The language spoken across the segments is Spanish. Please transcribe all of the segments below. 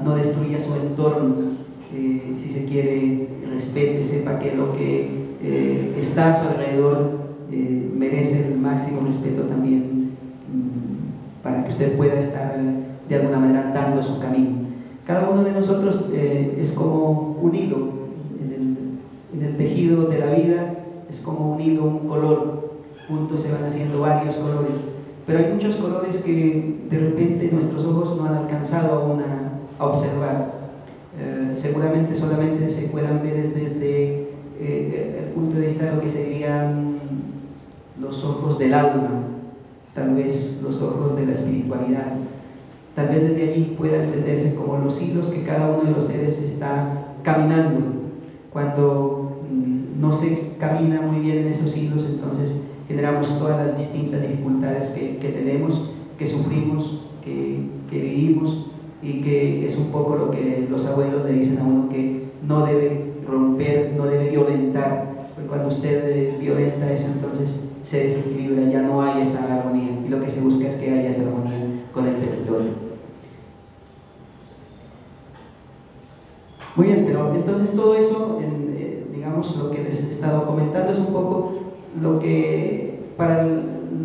no destruya su entorno, si se quiere, respete, sepa que lo que está a su alrededor merece el máximo respeto también, para que usted pueda estar de alguna manera dando su camino. Cada uno de nosotros es como un hilo en el tejido de la vida, es como un hilo, un color, juntos se van haciendo varios colores, pero hay muchos colores que de repente nuestros ojos no han alcanzado aún a observar. Seguramente solamente se puedan ver desde el punto de vista de lo que serían los ojos del alma, tal vez los ojos de la espiritualidad. Tal vez desde allí pueda entenderse como los hilos que cada uno de los seres está caminando. Cuando no se camina muy bien en esos hilos, entonces generamos todas las distintas dificultades que tenemos, que sufrimos, que vivimos, y que es un poco lo que los abuelos le dicen a uno, que no debe romper, no debe violentar, porque cuando usted violenta eso, entonces se desequilibra, ya no hay esa armonía, y lo que se busca es que haya esa armonía con el territorio. Muy bien, pero entonces todo eso, digamos, lo que les he estado comentando es un poco lo que para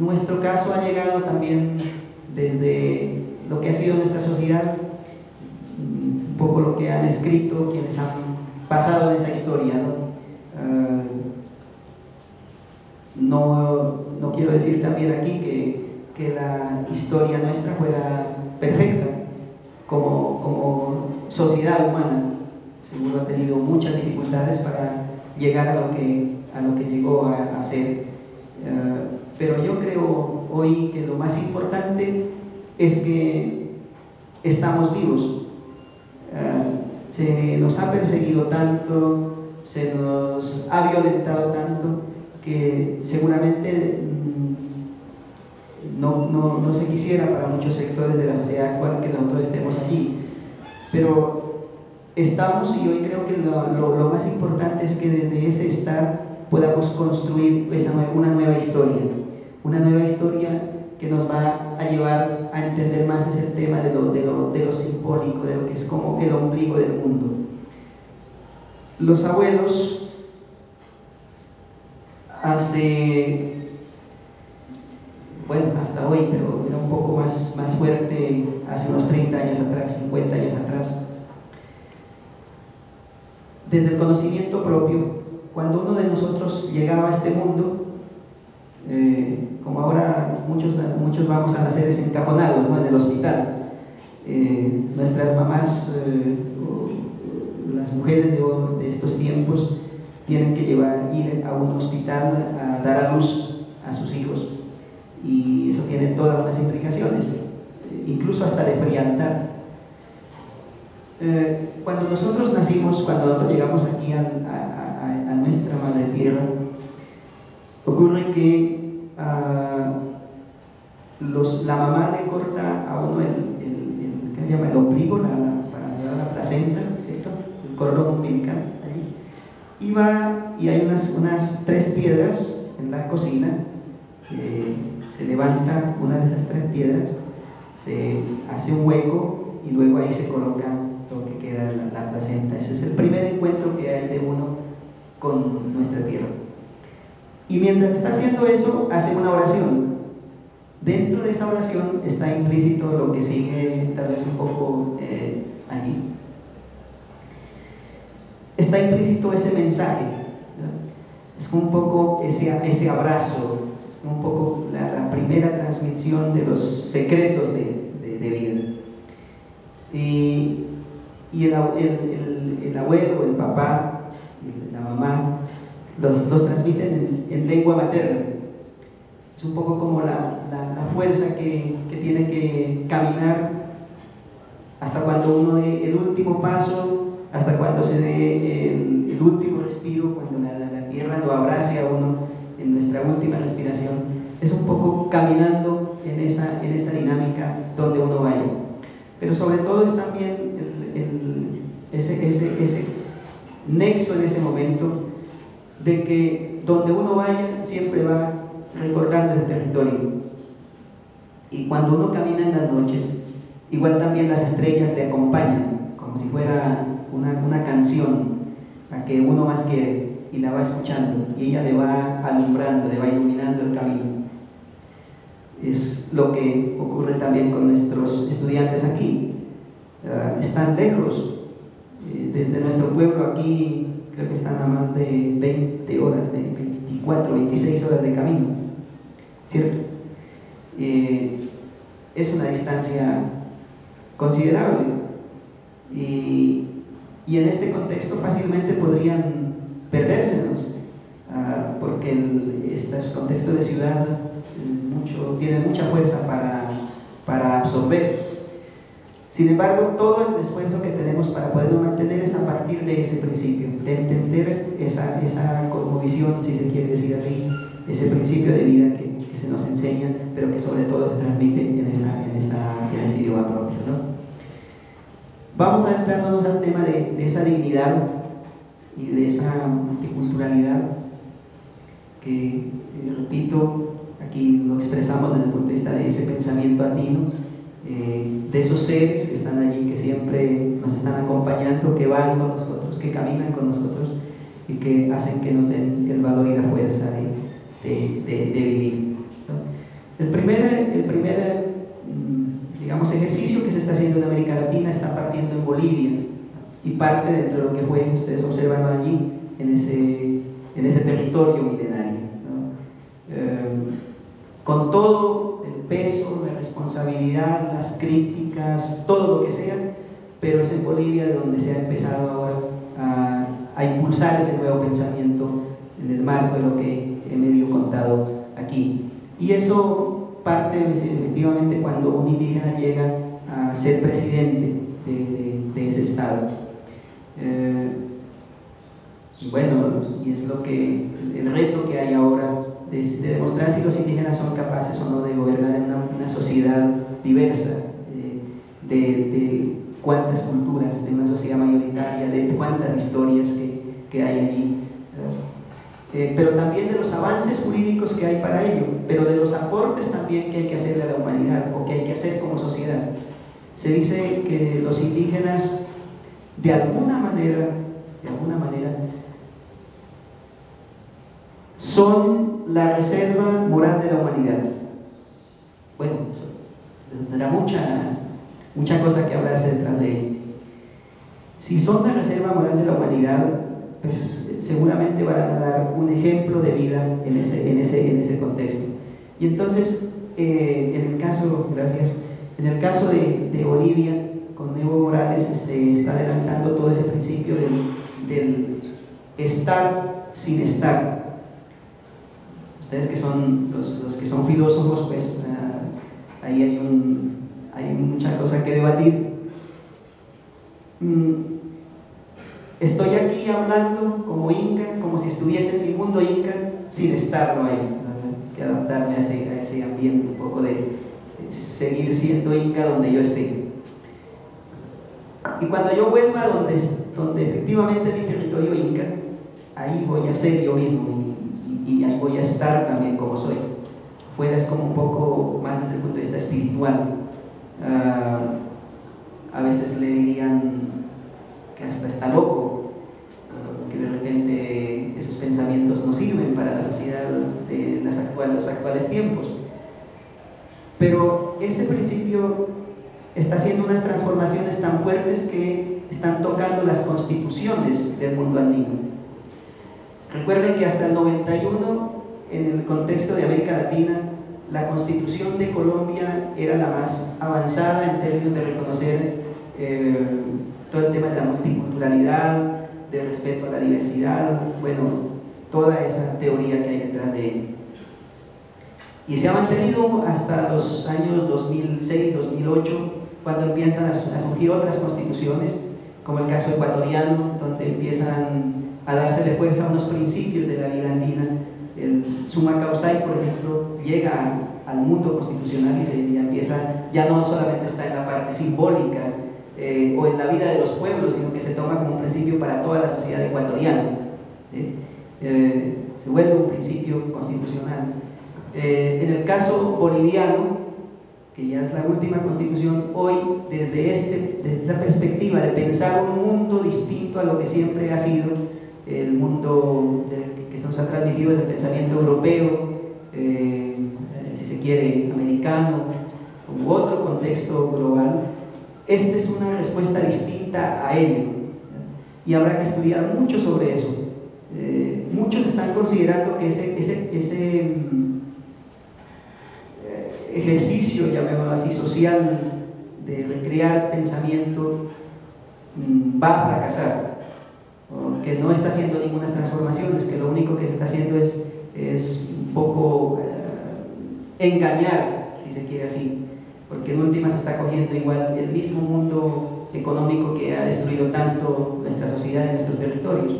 nuestro caso ha llegado también desde lo que ha sido nuestra sociedad, un poco lo que han escrito quienes han pasado en esa historia, ¿no? No quiero decir también aquí que la historia nuestra fuera perfecta como sociedad humana. Seguro ha tenido muchas dificultades para llegar a lo que llegó a ser, pero yo creo hoy que lo más importante es que estamos vivos. Se nos ha perseguido tanto, se nos ha violentado tanto, que seguramente no se quisiera para muchos sectores de la sociedad actual que nosotros estemos allí, pero estamos, y hoy creo que lo más importante es que desde ese estar podamos construir una nueva historia que nos va a llevar a entender más ese tema de lo simbólico, de lo que es como el ombligo del mundo. Los abuelos hasta hoy, pero era un poco más fuerte hace unos 30 años atrás, 50 años atrás, desde el conocimiento propio, cuando uno de nosotros llegaba a este mundo, como ahora muchos vamos a nacer encajonados, ¿no?, en el hospital. Nuestras mamás, las mujeres de estos tiempos, tienen que ir a un hospital a dar a luz a sus hijos, y eso tiene todas las implicaciones, incluso hasta de frialdad. Cuando nosotros nacimos, cuando nosotros llegamos aquí a nuestra madre tierra, ocurre que la mamá le corta a uno ¿qué se llama? El ombligo, para llevar la placenta, ¿cierto? El cordón umbilical allí. Y va, y hay unas 3 piedras en la cocina. Se levanta una de esas 3 piedras, se hace un hueco, y luego ahí se coloca lo que queda la placenta. Ese es el primer encuentro que hay de uno con nuestra tierra. Y mientras está haciendo eso, hace una oración. Dentro de esa oración está implícito lo que sigue, tal vez un poco allí. Está implícito ese mensaje, ¿no? Es un poco ese abrazo, es un poco la primera transmisión de los secretos de vida. Y el abuelo, el papá, la mamá, los transmiten en lengua materna. Es un poco como la fuerza que tiene que caminar hasta cuando uno dé el último paso, hasta cuando se dé el último respiro, cuando la tierra lo abrace a uno en nuestra última respiración. Es un poco caminando en esa dinámica donde uno vaya. Pero sobre todo es también ese nexo en ese momento de que donde uno vaya siempre va recordando ese territorio. Y cuando uno camina en las noches Igual también las estrellas te acompañan, como si fuera una canción a que uno más quiere, y la va escuchando, y ella le va alumbrando, le va iluminando el camino. Es lo que ocurre también con nuestros estudiantes aquí. Están lejos, desde nuestro pueblo aquí, creo que están a más de 20 horas, de 24, 26 horas de camino, ¿cierto? Es una distancia considerable, y en este contexto fácilmente podrían perdérsenos, porque estos contextos de ciudad tienen mucha fuerza para absorber. Sin embargo, todo el esfuerzo que tenemos para poderlo mantener es a partir de ese principio, de entender esa cosmovisión, si se quiere decir así, ese principio de vida que se nos enseña, pero que sobre todo se transmite en ese idioma propio, ¿no? Vamos adentrándonos al tema de esa dignidad y de esa multiculturalidad que, repito, aquí lo expresamos desde el punto de vista de ese pensamiento andino, de esos seres que están allí, que siempre nos están acompañando, que van con nosotros, que caminan con nosotros y que hacen que nos den el valor y la fuerza de vivir, ¿no? El primer digamos, ejercicio que se está haciendo en América Latina está partiendo en Bolivia, y parte dentro de lo que fue, ustedes observan allí, en ese territorio milenario, ¿no? Con todo el peso, la responsabilidad, las críticas, todo lo que sea, pero es en Bolivia de donde se ha empezado ahora a impulsar ese nuevo pensamiento en el marco de lo que he medio contado aquí. Y eso parte efectivamente cuando un indígena llega a ser presidente de ese estado. Y es el reto que hay ahora de demostrar si los indígenas son capaces o no de gobernar en una sociedad diversa, de cuántas culturas, de una sociedad mayoritaria, de cuántas historias que hay allí. Pero también de los avances jurídicos que hay para ello, pero de los aportes también que hay que hacerle a la humanidad, o que hay que hacer como sociedad. Se dice que los indígenas, de alguna manera, son la reserva moral de la humanidad. Bueno, eso tendrá mucha cosa que hablarse detrás de ello. Si son la reserva moral de la humanidad, pues seguramente van a dar un ejemplo de vida en ese contexto. Y entonces, en el caso de Bolivia, con Evo Morales está adelantando todo ese principio del estar sin estar. Ustedes que son los que son filósofos, pues ahí hay mucha cosa que debatir. Estoy aquí hablando como inca, como si estuviese en mi mundo inca, sin estarlo ahí. Hay que adaptarme a ese ambiente, un poco de seguir siendo inca donde yo esté. Y cuando yo vuelva donde efectivamente es mi territorio inca, ahí voy a ser yo mismo, y ahí voy a estar también como soy. Fuera es como un poco más desde el punto de vista espiritual. A veces le dirían que hasta está loco, que de repente esos pensamientos no sirven para la sociedad de los actuales tiempos. Pero ese principio está haciendo unas transformaciones tan fuertes que están tocando las constituciones del mundo andino. Recuerden que hasta el 91, en el contexto de América Latina, la constitución de Colombia era la más avanzada en términos de reconocer todo el tema de la multiculturalidad, de respeto a la diversidad, bueno, toda esa teoría que hay detrás de él. Y se ha mantenido hasta los años 2006, 2008, cuando empiezan a surgir otras constituciones, como el caso ecuatoriano, donde empiezan a dársele fuerza a unos principios de la vida andina. El Summa Causai, por ejemplo, llega al mundo constitucional y ya no solamente está en la parte simbólica o en la vida de los pueblos, sino que se toma como un principio para toda la sociedad ecuatoriana. Se vuelve un principio constitucional. En el caso boliviano, que ya es la última constitución, hoy desde esa perspectiva de pensar un mundo distinto a lo que siempre ha sido el mundo que se nos ha transmitido desde el pensamiento europeo, si se quiere, americano, u otro contexto global. Esta es una respuesta distinta a ello, y habrá que estudiar mucho sobre eso. Muchos están considerando que ese ejercicio, llamémoslo así, social, de recrear pensamiento, va a fracasar, que no está haciendo ninguna transformación, que lo único que se está haciendo es un poco engañar, si se quiere así, porque en última se está cogiendo igual el mismo mundo económico que ha destruido tanto nuestra sociedad y nuestros territorios.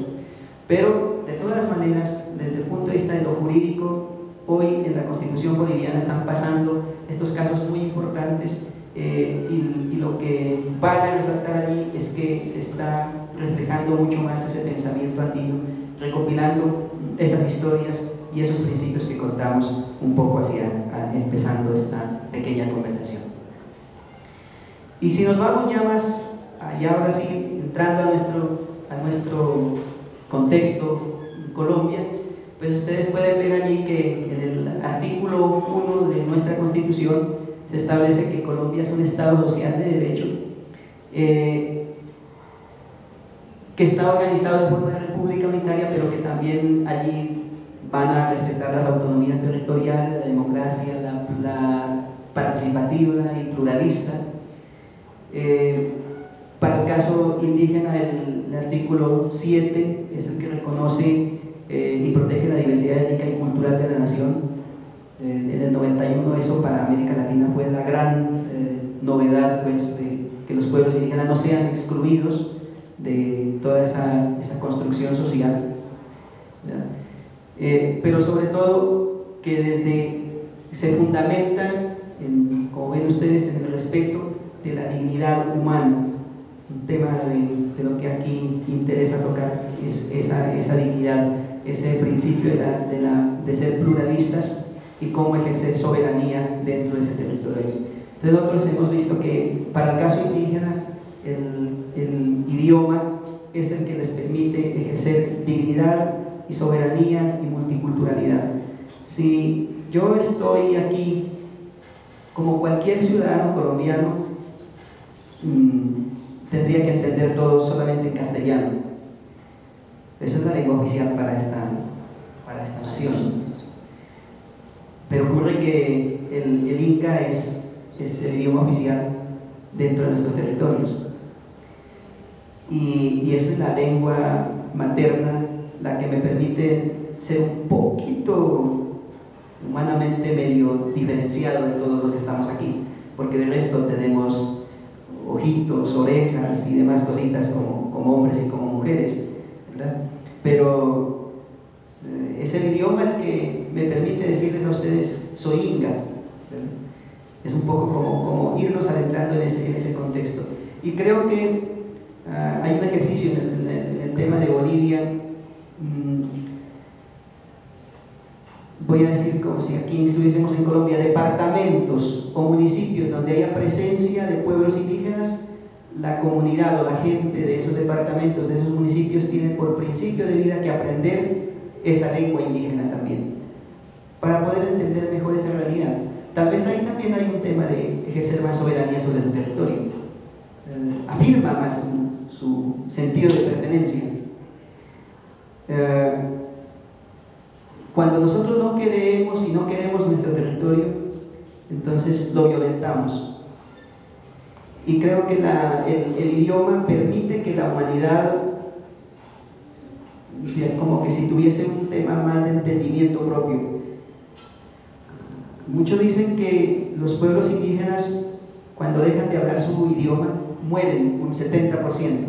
Pero de todas maneras, desde el punto de vista de lo jurídico, hoy en la Constitución boliviana están pasando estos casos muy importantes, y lo que vale resaltar allí es que se está reflejando mucho más ese pensamiento andino, recopilando esas historias y esos principios que contamos un poco empezando esta pequeña conversación. Y si nos vamos ya más allá, ahora sí, entrando a nuestro contexto en Colombia, pues ustedes pueden ver allí que en el artículo 1 de nuestra Constitución se establece que Colombia es un Estado social de derecho, que está organizado de forma de república unitaria, pero que también allí van a respetar las autonomías territoriales, la democracia, la participativa y pluralista. Para el caso indígena, el artículo 7 es el que reconoce y protege la diversidad étnica y cultural de la nación. En el 91 eso para América Latina fue la gran novedad, pues, de que los pueblos indígenas no sean excluidos de toda esa construcción social, pero sobre todo que se fundamenta, como ven ustedes, en el respeto de la dignidad humana. Un tema de lo que aquí interesa tocar es esa dignidad, ese principio de ser pluralistas y cómo ejercer soberanía dentro de ese territorio. Entonces nosotros hemos visto que para el caso indígena el idioma es el que les permite ejercer dignidad y soberanía y multiculturalidad. Si yo estoy aquí como cualquier ciudadano colombiano, tendría que entender todo solamente en castellano. Esa es la lengua oficial para esta nación. Pero ocurre que el inca es el idioma oficial dentro de nuestros territorios. Y esa es la lengua materna la que me permite ser un poquito humanamente medio diferenciado de todos los que estamos aquí, porque de resto tenemos ojitos, orejas y demás cositas como hombres y como mujeres, ¿verdad? Pero es el idioma el que me permite decirles a ustedes soy inca, ¿verdad? Es un poco como irnos adentrando en ese contexto. Y creo que hay un ejercicio en el tema de Bolivia, voy a decir como si aquí estuviésemos en Colombia, departamentos o municipios donde haya presencia de pueblos indígenas. La comunidad o la gente de esos departamentos, de esos municipios, tiene por principio de vida que aprender esa lengua indígena también, para poder entender mejor esa realidad. Tal vez ahí también hay un tema de ejercer más soberanía sobre su territorio, afirma más su sentido de pertenencia. Cuando nosotros no queremos y no queremos nuestro territorio, entonces lo violentamos. Y creo que el idioma permite que la humanidad, como que si tuviese un tema más de entendimiento propio. Muchos dicen que los pueblos indígenas, cuando dejan de hablar su idioma, mueren un 70%.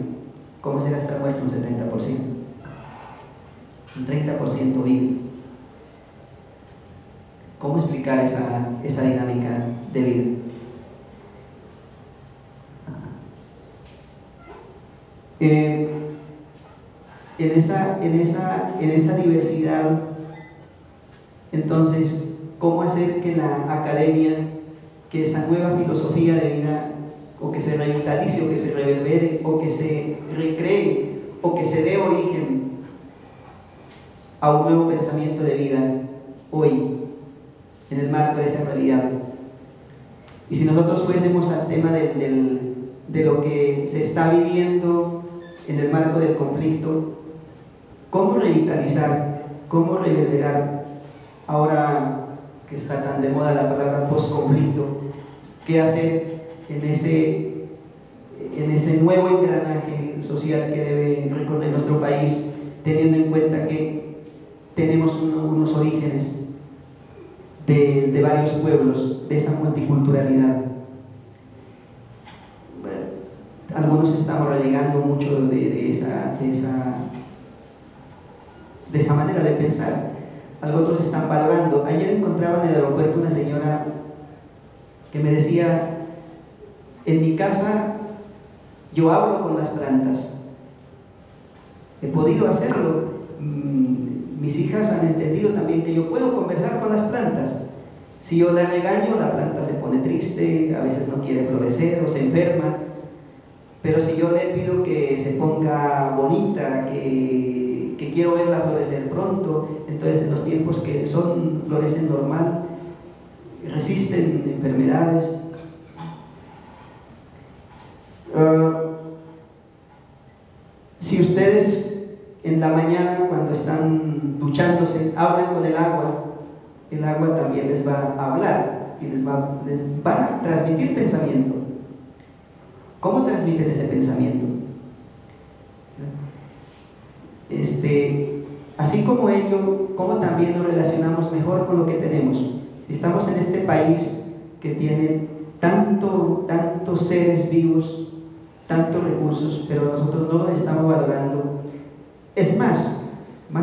¿Cómo será estar muerto un 70%? Un 30% vive. ¿Cómo explicar esa dinámica de vida? En esa diversidad, entonces, ¿cómo hacer que la academia, que esa nueva filosofía de vida o que se revitalice o que se reverbere o que se recree o que se dé origen a un nuevo pensamiento de vida hoy, en el marco de esa realidad. Y si nosotros fuésemos al tema de lo que se está viviendo en el marco del conflicto, ¿cómo revitalizar, cómo reverberar, ahora que está tan de moda la palabra post-conflicto, qué hacer en ese nuevo engranaje social que debe recorrer nuestro país, teniendo en cuenta que tenemos unos orígenes de varios pueblos, de esa multiculturalidad? Bueno, algunos estamos renegando mucho de esa manera de pensar, otros están valorando. Ayer encontraba en el aeropuerto una señora que me decía: en mi casa yo hablo con las plantas, he podido hacerlo, mis hijas han entendido también que yo puedo conversar con las plantas. Si yo la regaño, la planta se pone triste, a veces no quiere florecer o se enferma, pero si yo le pido que se ponga bonita, que quiero verla florecer pronto, entonces en los tiempos que florecen normal, resisten enfermedades. Si ustedes en la mañana, cuando están duchándose, hablan con el agua también les va a hablar y les va a transmitir pensamiento. ¿Cómo transmiten ese pensamiento? Así como ello, ¿cómo también nos relacionamos mejor con lo que tenemos? Si estamos en este país que tiene tantos seres vivos, tantos recursos, pero nosotros no los estamos valorando. Es más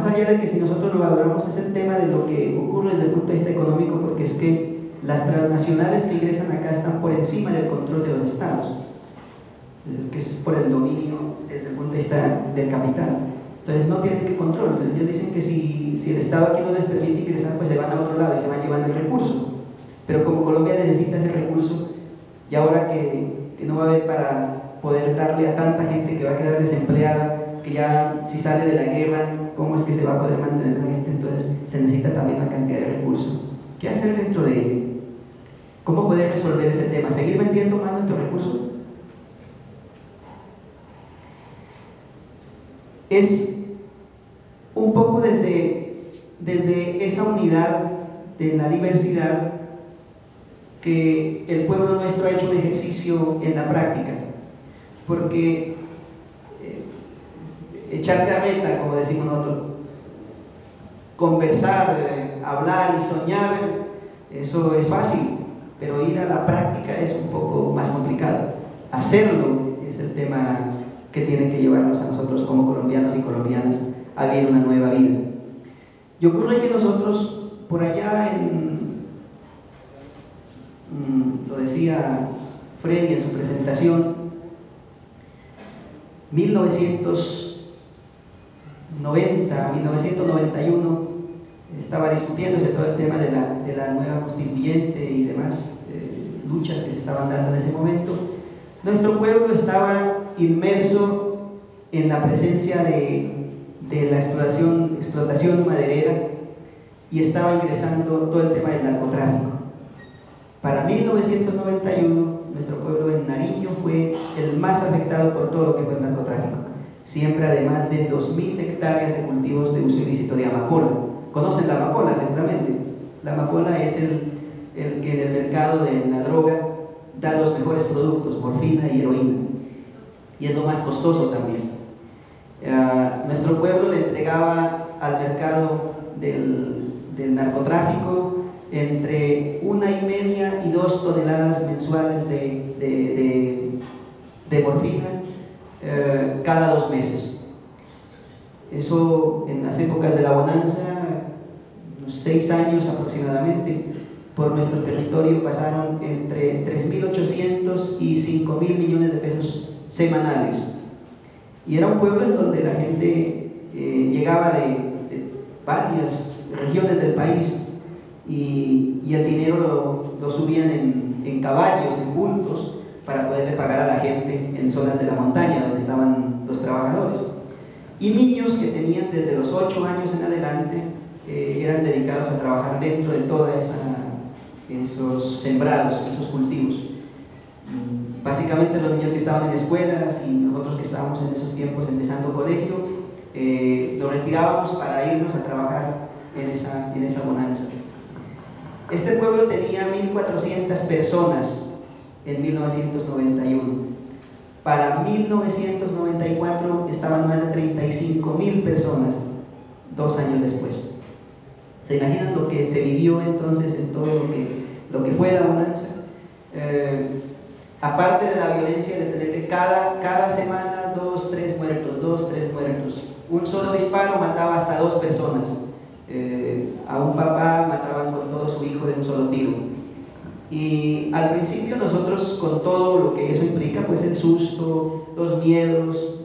allá de que si nosotros lo valoramos, es el tema de lo que ocurre desde el punto de vista económico, porque es que las transnacionales que ingresan acá están por encima del control de los estados, que es por el dominio desde el punto de vista del capital. Entonces no tienen que control. Ellos dicen que si el estado aquí no les permite ingresar, pues se van a otro lado y se van llevando el recurso. Pero como Colombia necesita ese recurso, y ahora que no va a haber para poder darle a tanta gente que va a quedar desempleada, que ya si sale de la guerra, ¿cómo es que se va a poder mantener la gente? Entonces se necesita también una cantidad de recursos. ¿Qué hacer dentro de ello? ¿Cómo poder resolver ese tema? ¿Seguir vendiendo más nuestros recursos? Es un poco desde esa unidad de la diversidad que el pueblo nuestro ha hecho un ejercicio en la práctica, porque echar carreta, como decimos nosotros, conversar, hablar y soñar, eso es fácil, pero ir a la práctica es un poco más complicado. Hacerlo es el tema que tiene que llevarnos a nosotros como colombianos y colombianas a vivir una nueva vida. Y ocurre que nosotros, por allá lo decía Freddy en su presentación, 1990, 1991, estaba discutiéndose todo el tema de la nueva constituyente y demás luchas que se estaban dando en ese momento. Nuestro pueblo estaba inmerso en la presencia de la explotación maderera y estaba ingresando todo el tema del narcotráfico. Para 1991, nuestro pueblo en Nariño fue el más afectado por todo lo que fue el narcotráfico. Siembra de más de 2.000 hectáreas de cultivos de uso ilícito de amapola. ¿Conocen la amapola seguramente? La amapola es el que en el mercado de la droga da los mejores productos, morfina y heroína, y es lo más costoso también. Nuestro pueblo le entregaba al mercado del narcotráfico entre 1,5 y 2 toneladas mensuales de morfina cada 2 meses. Eso en las épocas de la bonanza, unos 6 años aproximadamente, por nuestro territorio pasaron entre 3.800 y 5.000 millones de pesos semanales. Y era un pueblo en donde la gente llegaba de varias regiones del país y el dinero lo subían en caballos, en bultos, para poderle pagar a la gente en zonas de la montaña donde estaban los trabajadores. Y niños que tenían desde los 8 años en adelante eran dedicados a trabajar dentro de todos esos sembrados, esos cultivos. Básicamente los niños que estaban en escuelas y nosotros que estábamos en esos tiempos empezando colegio, nos retirábamos para irnos a trabajar en esa bonanza. Este pueblo tenía 1.400 personas en 1991. Para 1994 estaban más de 35.000 personas, 2 años después. ¿Se imaginan lo que se vivió entonces en todo lo que fue la bonanza? Aparte de la violencia de tener cada semana 2, 3 muertos. Un solo disparo mataba hasta 2 personas. A un papá mataban con todo su hijo de un solo tiro. Y al principio nosotros, con todo lo que eso implica, pues el susto, los miedos,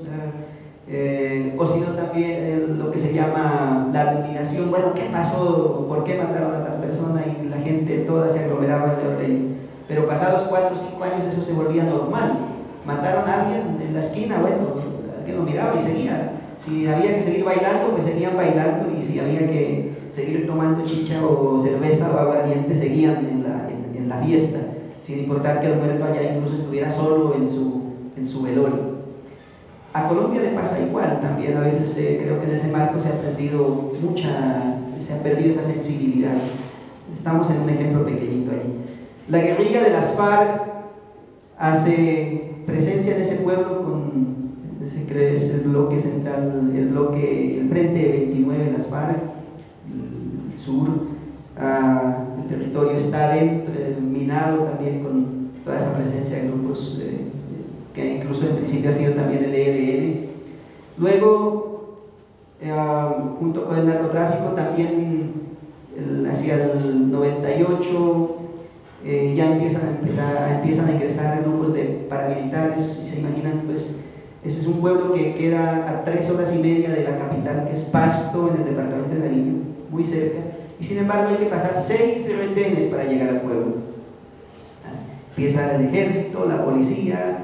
o sino también lo que se llama la admiración. Bueno, ¿qué pasó? ¿Por qué mataron a tal persona? Y la gente toda se aglomeraba alrededor de él. Pero pasados 4 o 5 años eso se volvía normal. Mataron a alguien en la esquina, bueno, alguien lo miraba y seguía. Si había que seguir bailando, pues seguían bailando, y si había que seguir tomando chicha o cerveza o aguardiente, seguían en la fiesta, sin importar que el muerto allá incluso estuviera solo en su velorio. A Colombia le pasa igual también. A veces creo que en ese marco se ha perdido esa sensibilidad. Estamos en un ejemplo pequeñito allí. La guerrilla de las FARC hace presencia en ese pueblo es el bloque central, el Frente 29 de las FARC, el sur. El territorio está dentro, minado también con toda esa presencia de grupos que incluso en principio ha sido también el ELN. Luego, junto con el narcotráfico, también hacia el 98 ya empiezan a ingresar grupos de paramilitares, y se imaginan, pues ese es un pueblo que queda a 3 horas y media de la capital, que es Pasto, en el departamento de Nariño, muy cerca, y sin embargo hay que pasar 6 retenes para llegar al pueblo. Empieza el ejército, la policía,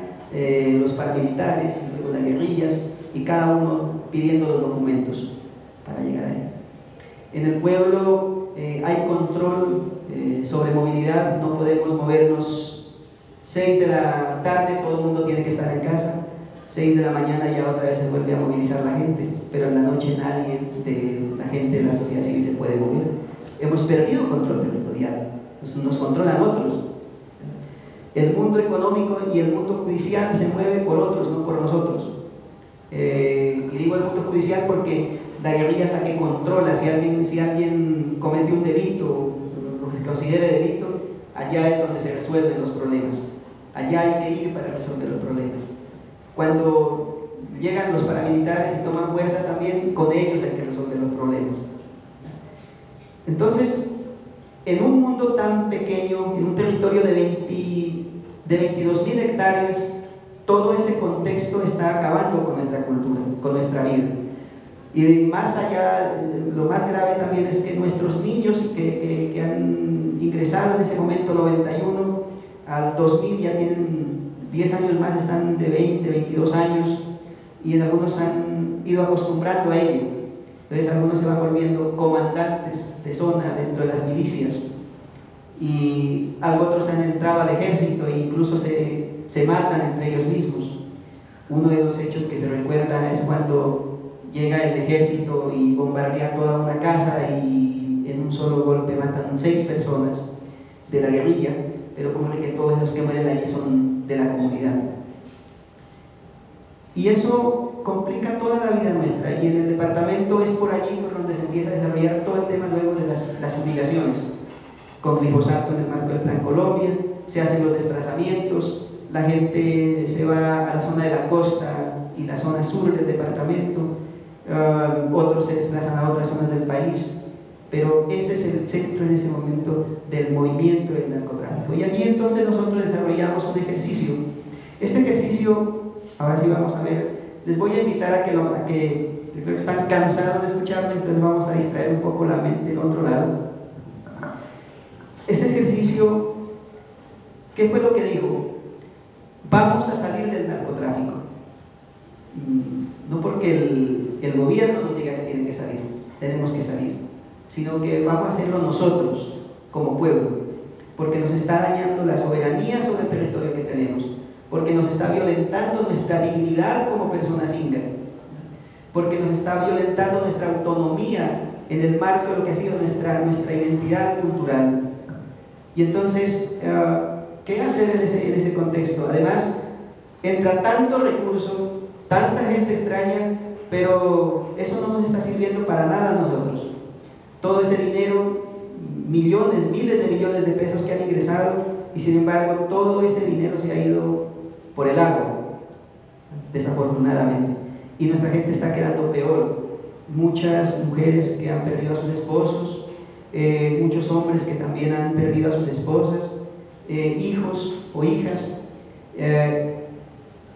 los paramilitares, luego las guerrillas, y cada uno pidiendo los documentos para llegar ahí. En el pueblo hay control sobre movilidad, no podemos movernos. 6 de la tarde todo el mundo tiene que estar en casa, 6 de la mañana ya otra vez se vuelve a movilizar la gente, pero en la noche nadie de la gente de la sociedad civil se puede mover. Hemos perdido control territorial, nos controlan otros. El mundo económico y el mundo judicial se mueve por otros, no por nosotros. Y digo el mundo judicial porque la guerrilla es la que controla. Si alguien comete un delito, lo que se considere delito, allá es donde se resuelven los problemas. Allá hay que ir para resolver los problemas. Cuando llegan los paramilitares y toman fuerza también, con ellos hay que resolver los problemas. Entonces, en un mundo tan pequeño, en un territorio de 22.000 hectáreas, todo ese contexto está acabando con nuestra cultura, con nuestra vida. Y más allá, lo más grave también es que nuestros niños que han ingresado en ese momento 91 al 2000 ya tienen 10 años más, están de 20, 22 años, y en algunos han ido acostumbrando a ello. Entonces algunos se van volviendo comandantes de zona dentro de las milicias, y otros han entrado al ejército e incluso se matan entre ellos mismos. Uno de los hechos que se recuerda es cuando llega el ejército y bombardea toda una casa, y en un solo golpe matan 6 personas de la guerrilla, pero ocurre que todos los que mueren allí son de la comunidad. Y eso complica toda la vida nuestra, y en el departamento es por allí por donde se empieza a desarrollar todo el tema luego de las fumigaciones. Con glifosato en el marco del Plan Colombia, se hacen los desplazamientos, la gente se va a la zona de la costa y la zona sur del departamento, otros se desplazan a otras zonas del país, pero ese es el centro en ese momento del movimiento del narcotráfico. Y allí entonces nosotros desarrollamos un ejercicio. Ese ejercicio, ahora sí vamos a ver, les voy a invitar a que creo que están cansados de escucharme, entonces vamos a distraer un poco la mente en otro lado. Ese ejercicio ¿Qué fue lo que dijo? Vamos a salir del narcotráfico. No porque el gobierno nos diga que tienen que salir, tenemos que salir, sino que vamos a hacerlo nosotros, como pueblo, porque nos está dañando la soberanía sobre el territorio que tenemos, porque nos está violentando nuestra dignidad como personas ingas, porque nos está violentando nuestra autonomía en el marco de lo que ha sido nuestra identidad cultural. Y entonces, ¿qué hacer en ese contexto? Además, entra tanto recurso, tanta gente extraña, pero eso no nos está sirviendo para nada a nosotros. Todo ese dinero, millones, miles de millones de pesos que han ingresado, y sin embargo todo ese dinero se ha ido por el agua, desafortunadamente, y nuestra gente está quedando peor. Muchas mujeres que han perdido a sus esposos, muchos hombres que también han perdido a sus esposas, hijos o hijas.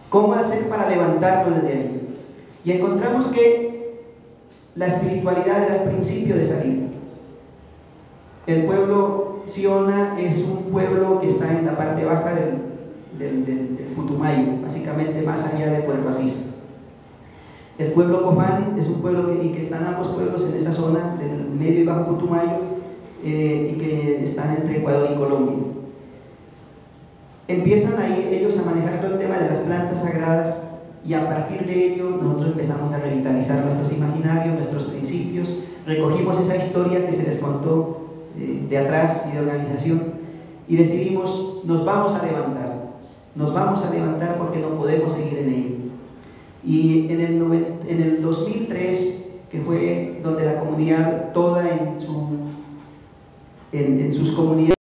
¿Cómo hacer para levantarnos desde ahí? Y encontramos que la espiritualidad era el principio de salir. El pueblo Siona es un pueblo que está en la parte baja del Putumayo, básicamente más allá de Puerto Asís. El pueblo Copán es un pueblo que están ambos pueblos en esa zona del medio y bajo Putumayo, y que están entre Ecuador y Colombia. Empiezan ahí ellos a manejar todo el tema de las plantas sagradas, y a partir de ello nosotros empezamos a revitalizar nuestros imaginarios, nuestros principios. Recogimos esa historia que se les contó de atrás y de organización, y decidimos, nos vamos a levantar porque no podemos seguir en ello. Y en el 2003, que fue donde la comunidad toda en sus comunidades